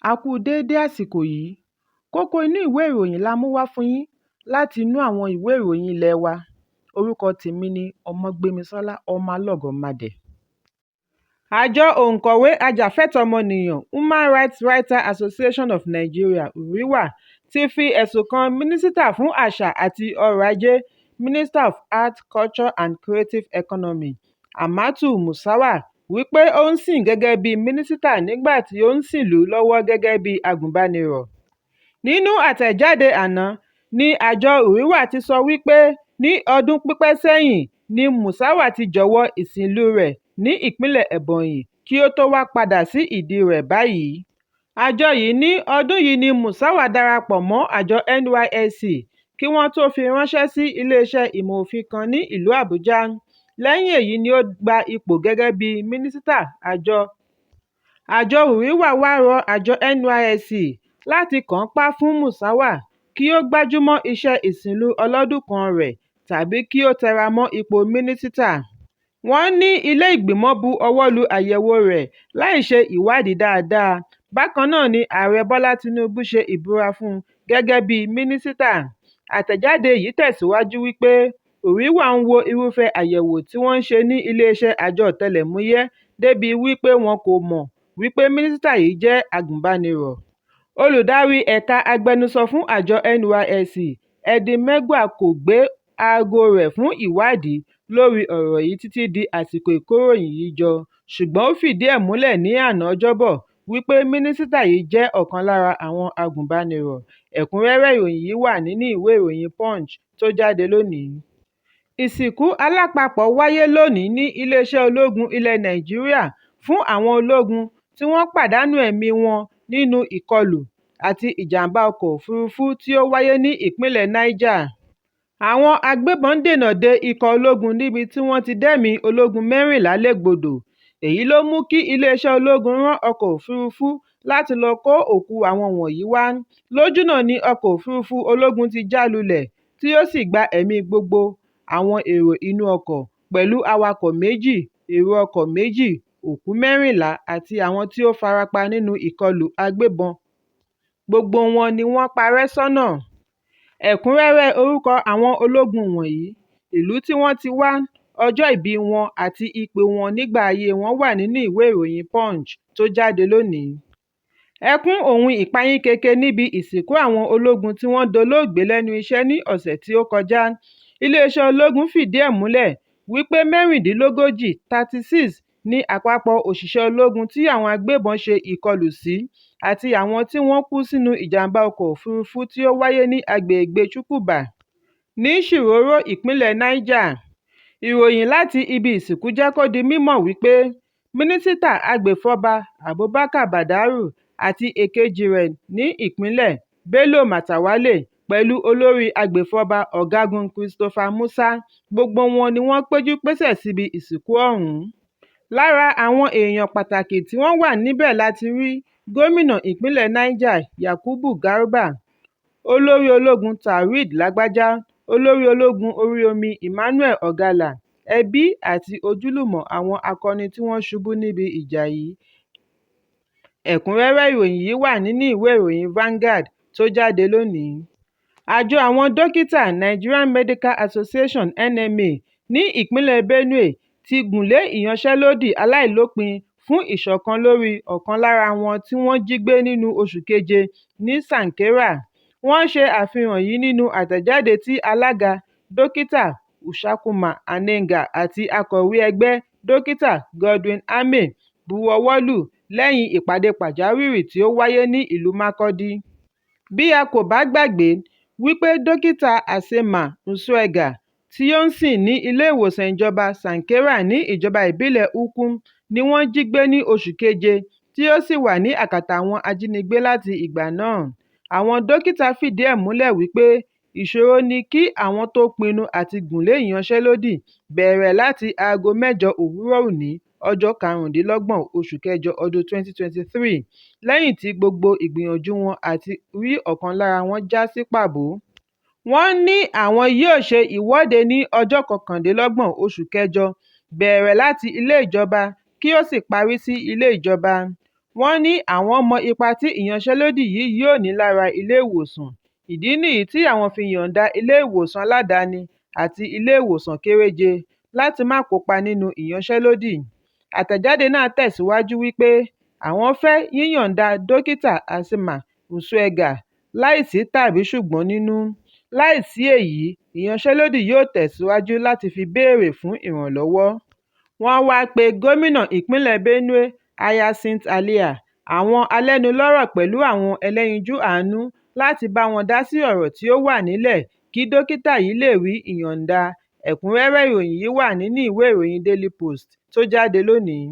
A kú déédé àsìkò yìí. Kókó inú ìwé ìròyìn la mú wá fún yín láti inú àwọn ìwé ìròyìn ilé wa. Orúkọ tèmi ni Ọmọgbémisọ́lá ọmọ Alọ́gọ̀madẹ̀. Àjọ òǹkọ̀wé ajàfẹ́tọ̀ọ́ ọmọnìyàn Human Rights Writers Association of Nigeria (URIWA) ti fi ẹ̀sùn kan Mínísítà fún Àṣà àti Ọrọ̀ Ajé Minister of Arts, Culture and Creative Economy Amadou Musawa wípé ó ń sìn gẹ́gẹ́ bí mínísítà nígbà tí ó ń sìnlú lọ́wọ́ gẹ́gẹ́ bí agùnbánirọ̀. Nínú àtẹ̀jáde àná ni àjọ URIWA ti sọ wípé ní ọdún pípẹ́ sẹ́yìn ni Musawa ti jọ̀wọ́ ìsìnlú rẹ̀ ní ìpínlẹ̀ Ebonyi kí ó tó wá padà sí ìdí rẹ̀ báyìí. Àjọ yìí ní ọdún yìí ni Musawa darapọ̀ mọ́ àjọ NYSC kí wọ́n tó fi ránṣẹ́ sí iléeṣẹ́ ìmọ̀ òfin kan ní ìlú Àbújá. Lẹ́yìn èyí ni ó gba ipò gẹ́gẹ́ bí mínísítà. Àjọ URIWA wá rọ àjọ NYSC láti kànńpá fún Musawa kí ó gbájúmọ́ iṣẹ́ ìsìnlú ọlọ́dún-kan rẹ̀ tàbí kí ó tẹra mọ́ ipò mínísítà. Wọ́n ní ilé ìgbìmọ̀ bu ọwọ́ lu àyẹ̀wò rẹ̀ láì ṣe ìwádìí dáadáa. Bákan náà ni Ààrẹ Bọ́lá Tinubu ṣe ìbúra fún un gẹ́gẹ́ bí mínísítà. Àtẹ̀jáde yìí tẹ̀síwájú wípé URIWA ń wo irúfẹ́ àyẹ̀wò tí wọ́n ń ṣe ní iléeṣẹ́ àjọ ọ̀tẹlẹ̀múyẹ́ débi wípé wọn kò mọ̀ wípé mínísítà yìí jẹ́ agùnbánirọ̀. Olùdarí ẹ̀ka agbẹnusọ fún àjọ NYSC Edimegwa kò gbé aago rẹ̀ fún ìwádìí lórí ọ̀rọ̀ yìí títí di àsìkò ìkóròyìn yìí jọ, ṣùgbọ́n ó fìdí ẹ̀ múlẹ̀ ní àná Ọjọ́bọ̀ wípé mínísítà yìí jẹ́ ọ̀kan lára àwọn agùnbánirọ̀. Ẹ̀kúnrẹ́rẹ́ ìròyìn yìí wà nínú ìwé ìròyìn Punch tó jáde lónìí. Ìsìnkú alápapọ̀ wáyé lónìí ní iléeṣẹ́ ológun ilẹ̀ Nàìjíríà fún àwọn ológun tí wọ́n pàdánù ẹ̀mí wọn nínú ìkọlù àti ìjàmbá ọkọ̀ òfurufú tí ó wáyé ní ìpínlẹ̀ Niger. Àwọn agbébọn dènà de ikọ̀ ológun níbi tí wọ́n ti dẹ́mi ológun 14 légbodò. Èyí ló mú kí iléeṣẹ́ ológun rán ọkọ̀ òfurufú láti lọ kó òkú àwọn wọ̀nyí wá. Lójúnà ni ọkọ̀ òfurufú ológun ti já lulẹ̀ tí ó sì gba ẹ̀mí gbogbo àwọn èrò inú ọkọ̀ pẹ̀lú awakọ̀ 2, èrò ọkọ̀ 2, òkú 14 àti àwọn tí ó farapa nínú ìkọlù agbébọn. Gbogbo wọn ni wọ́n parẹ́ sọ́nà. Ẹ̀kúnrẹ́rẹ́ orúkọ àwọn ológun wọ̀nyí, ìlú tí wọ́n ti wá, ọjọ́ ìbí wọn àti ipò wọn nígbà ayé wọn wà nínú ìwé ìròyìn Punch tó jáde lónìí. Ẹkún òun ìpayín keke níbi ìsìnkú àwọn ológun tí wọ́n dolóògbé lẹ́nu iṣẹ́ ní ọ̀sẹ̀ tí ó kọjá. Iléeṣẹ́ ológun fìdí ẹ̀ múlẹ̀ wípé 36 36 ní àpapọ̀ òṣìṣẹ́ ológun tí àwọn agbébọn ṣe ìkọlù sí àti àwọn tí wọ́n kú sínú ìjàmbá ọkọ̀ òfurufú tí ó wáyé ní agbègbè Chukwuba ní Shiroro, ìpínlẹ̀ Niger. Ìròyìn láti ibi ìsìnkú jẹ́ kó di mímọ̀ wípé Mínísítà Agbèfọ́ba Abubakar Badaru àti èkejì rẹ̀ ní ìpínlẹ̀ Bello Matawalle pẹ̀lú olórí agbèfọ́ba Ọ̀gágun Christopher Musa, gbogbo wọn ni wọ́n péjú pésẹ̀ síbi ìsìnkú ọ̀hún. Lára àwọn èèyàn pàtàkì tí wọ́n wà níbẹ̀ láti rí Gómìnà ìpínlẹ̀ Niger Yakubu Garba, Olórí ológun Taoreed Lagbaja, Olórí ológun orí omi Emmanuel Ogala, ẹbí àti ojúlùmọ̀ àwọn akọni tí wọ́n ṣubú níbi ìjà yìí. Ẹ̀kúnrẹ́rẹ́ ìròyìn yìí wà nínú ìwé ìròyìn Vanguard tó jáde lónìí. Àjọ àwọn dókítà Nigerian Medical Association (NMA) ní ìpínlẹ̀ Benue ti gùnlé ìyanṣẹ́lódì aláìlópin fún ìṣọ̀kan lórí ọ̀kan lára wọn tí wọ́n jí gbé nínú oṣù keje ní Sankera. Wọ́n ṣe àfihàn yìí nínú àtẹ̀jáde tí alága Dókítà Ushakuma Anenga àti akọ̀wé ẹgbẹ́ Dókítà Godwin Ame buwọ́wọ́lù lẹ́yìn ìpàdé pàjáwìrì tí ó wáyé ní ìlú Makurdi. Bí a kò bá gbàgbé wípé Dókítà Asema Nsuega tí ó ń sìn ní ilé ìwòsàn ìjọba Sankera ní ìjọba ìbílẹ̀ Ukum ni wọ́n jí gbé ní oṣù keje tí ó sì wà ní àkàtà àwọn ajínigbé láti ìgbà náà. Àwọn dókítà fìdí ẹ̀ múlẹ̀ wípé ìṣòro ni kí àwọn tó pinnu àti gùnlé ìyanṣẹ́lódì bẹ̀rẹ̀ láti aago 8 òwúrọ̀ òní ọjọ́ 25 oṣù kẹjọ ọdún 2023 lẹ́yìn tí gbogbo ìgbìyànjú wọn àti rí ọ̀kan lára wọn já sí pàbó. Wọ́n ní àwọn yóò ṣe ìwọ́de ní ọjọ́ 29 oṣù kẹjọ bẹ̀rẹ̀ láti ilé ìjọba kí ó sì parí sí ilé ìjọba. Wọ́n ní àwọn mọ ipa tí ìyanṣẹ́lódì yìí yóò ní lára ilé ìwòsàn. Ìdí nìyí tí àwọn fi yọ̀ǹda ilé ìwòsàn aládàáni àti ilé ìwòsàn kéréje láti má kópa nínú ìyanṣẹ́lódì. Àtẹ̀jáde náà tẹ̀síwájú wípé àwọn fẹ́ yíyọ̀ǹda dókítà Asima Usuega láìsí tàbí ṣùgbọ́n nínú. Láìsí èyí, ìyanṣẹ́lódì yóò tẹ̀síwájú láti fi béèrè fún ìrànlọ́wọ́. Wọ́n wá pe gómìnà ìpínlẹ̀ Benue Hyacinth Alia, àwọn alẹ́nulọ́rọ̀ pẹ̀lú àwọn ẹlẹ́yinjú àánú láti bá wọn dá sí ọ̀rọ̀ tí ó wà nílẹ̀ kí dókítà yìí lè rí ìyọ̀ǹda. Ẹ̀kúnrẹ́rẹ́ ìròyìn yìí wà nínú ìwé ìròyìn Daily Post tó jáde lónìí.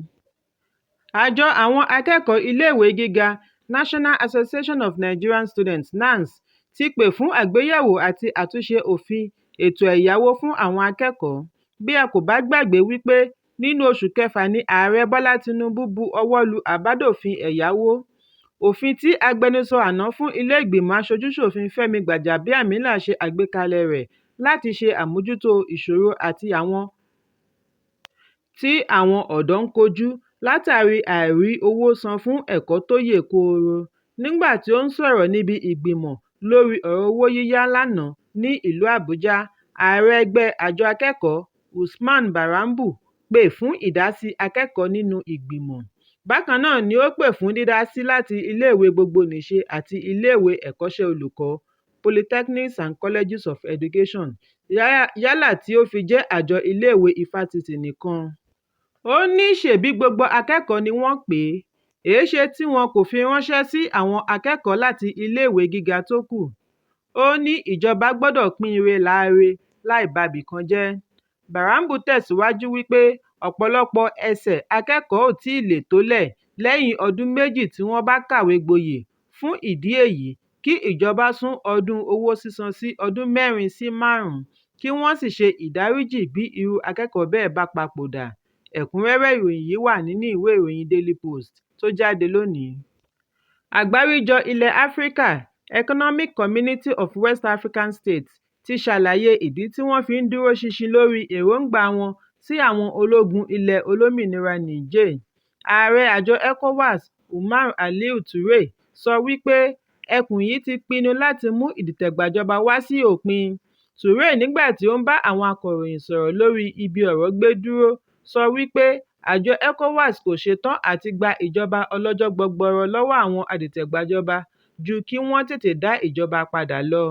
Àjọ àwọn akẹ́kọ̀ọ́ iléèwé gíga National Association of Nigerian Students (NANS) ti pè fún àgbéyẹ̀wò àti àtúnṣe òfin ètò ẹ̀yáwó fún àwọn akẹ́kọ̀ọ́. Bí ẹ kò bá gbàgbé wípé nínú oṣù kẹfà ni Ààrẹ Bọ́lá Tinubu bu ọwọ́ lu àbádòfin ẹ̀yáwó. Òfin tí agbẹnusọ àná fún ilé ìgbìmọ̀ aṣojú-ṣòfin Fẹ́mi Gbàjàbíàmílà ṣe àgbékalẹ̀ rẹ̀ láti ṣe àmójútó ìṣòro àti àwọn tí àwọn ọ̀dọ́ ń kojú látàrí àìrí owó san fún ẹ̀kọ́ tó yè kooro. Nígbà tí ó ń sọ̀rọ̀ níbi ìgbìmọ̀ lórí ọ̀rọ̀ owó yíyá lánàá ní ìlú Àbújá, ààrẹ ẹgbẹ́ àjọ akẹ́kọ̀ọ́ Usman Barambu pè fún ìdásí akẹ́kọ̀ọ́ nínú ìgbìmọ̀. Bákan náà ni ó pè fún dídásí láti iléèwé gbogbonìṣe àti iléèwé ẹ̀kọ́ṣẹ́ olùkọ́ Polytechnics and Colleges of Education yálà tí ó fi jẹ́ àjọ iléèwé ifásitì nìkan. Ó ní ṣèbí gbogbo akẹ́kọ̀ọ́ ni wọ́n pè é, èéṣe tí wọn kò fi ránṣẹ́ sí àwọn akẹ́kọ̀ọ́ láti iléèwé gíga tó kù. Ó ní ìjọba gbọ́dọ̀ pín ire láre láì babì kan jẹ́. Barambu tẹ̀síwájú wípé ọ̀pọ̀lọpọ̀ ẹsẹ̀ akẹ́kọ̀ọ́ ò tíì lè tólẹ̀ lẹ́yìn ọdún méjì tí wọ́n bá kàwé gboyè. Fún ìdí èyí, kí ìjọba sún ọdún owó sísan sí ọdún 4 sí 5 kí wọ́n sì ṣe ìdáríjì bí irú akẹ́kọ̀ọ́ bẹ́ẹ̀ bá papòdà. Ẹ̀kúnrẹ́rẹ́ ìròyìn yìí wà nínú ìwé ìròyìn Daily Post tó jáde lónìí. Àgbáríjọ ilẹ̀ Áfíríkà Economic Community of West African States ti ṣàlàyé ìdí tí wọ́n fi ń dúró ṣinṣin lórí èròǹgbà wọn sí àwọn ológun ilẹ̀ olómìnira Niger. Ààrẹ àjọ ECOWAS Umar Alieu Touré sọ wípé ẹkùn yìí ti pinnu láti mú ìdìtẹ̀gbàjọba wá sí òpin. Touré, nígbà tí ó ń bá àwọn akọ̀ròyìn sọ̀rọ̀ lórí ibi ọ̀rọ̀ gbé dúró, sọ wípé àjọ ECOWAS kò ṣetán àti gba ìjọba ọlọ́jọ́ gbọgbọrọ lọ́wọ́ àwọn adìtẹ̀gbàjọba ju kí wọ́n tètè dá ìjọba padà lọ.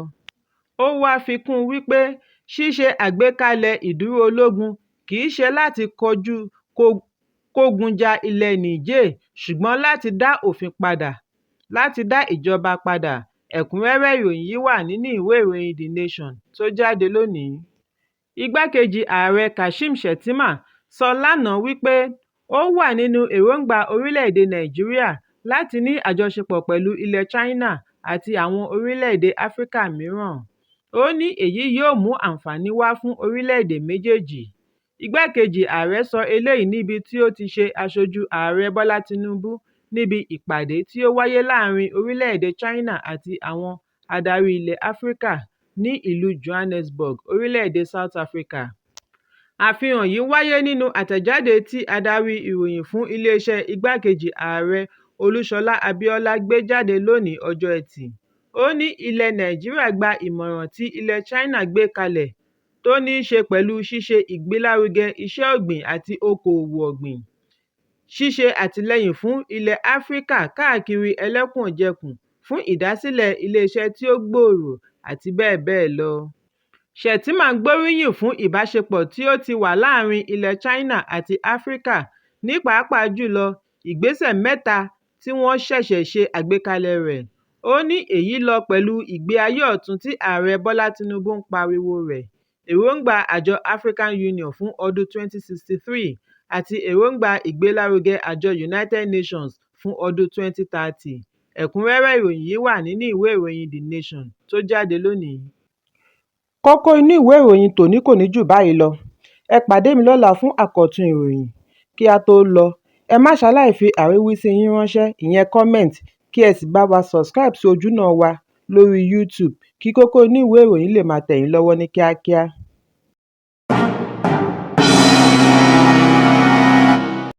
Ó wá fi kún un wípé ṣíṣe àgbékalẹ̀ ìdúró ológun kì í ṣe láti kógun ja ilẹ̀ Niger, ṣùgbọ́n láti dá òfin padà, láti dá ìjọba padà. Ẹ̀kúnrẹ́rẹ́ ìròyìn yìí wà nínú ìwé ìròyìn The Nation tó jáde lónìí. Igbákejì ààrẹ Kashim Shettima sọ lánàá wípé ó wà nínú èròǹgbà orílẹ̀-èdè Nàìjíríà láti ní àjọṣepọ̀ pẹ̀lú ilẹ̀ China àti àwọn orílẹ̀-èdè Áfíríkà mìíràn. Ó ní èyí yóò mú àǹfààní wá fún orílẹ̀-èdè méjèèjì. Igbákejì ààrẹ sọ eléyìí níbi tí ó ti ṣe aṣojú ààrẹ Bọ́lá Tinubu níbi ìpàdé tí ó wáyé láàrin orílẹ̀-èdè China àti àwọn adarí ilẹ̀ Áfíríkà ní ìlú Johannesburg, orílẹ̀-èdè South Africa. Àfihàn yìí wáyé nínú àtẹ̀jáde tí adarí ìròyìn fún iléeṣẹ́ igbákejì ààrẹ Olúṣọlá Abíọ́lá gbé jáde lónìí ọjọ́ Ẹtì. Ó ní ilẹ̀ Nàìjíríà gba ìmọ̀ràn tí ilẹ̀ China gbé kalẹ̀ tó ní í ṣe pẹ̀lú ṣíṣe ìgbélárugẹ iṣẹ́ ọ̀gbìn àti okòòwò ọ̀gbìn, ṣíṣe àtìlẹ́yìn fún ilẹ̀ Áfíríkà káàkiri ẹlẹ́kùnjẹkùn fún ìdásílẹ̀ iléeṣẹ́ tí ó gbòòrò àti bẹ́ẹ̀ bẹ́ẹ̀ lọ. Shettima gbóríyìn fún ìbáṣepọ̀ tí ó ti wà láàrin ilẹ̀ China àti Áfíríkà, ní pàápàá jùlọ ìgbésẹ̀ 3 tí wọ́n ṣẹ̀ṣẹ̀ ṣe àgbékalẹ̀ rẹ̀. Ó ní èyí lọ pẹ̀lú ìgbé ayé ọ̀tun tí ààrẹ Bọ́lá Tinubu ń pariwo rẹ̀, èròǹgbà àjọ African Union fún ọdún 2063 àti èròǹgbà ìgbélárugẹ àjọ United Nations fún ọdún 2030. Ẹ̀kúnrẹ́rẹ́ ìròyìn yìí wà nínú ìwé ìròyìn The Nation tó jáde lónìí. Kókó inú ìwé ìròyìn tòní kò ní jù báyìí lọ. Ẹ pàdé mi lọ́la fún àkọ́tún ìròyìn. Kí a tó lọ, ẹ má ṣaláì fi àríwísí yín ránṣẹ́, ìyẹn comment, kí ẹ sì bá wa subscribe sí ojúnà wa lórí YouTube kí Kókó Inú Ìwé Ìròyìn lè máa tẹ̀ yín lọ́wọ́ ní kíákíá.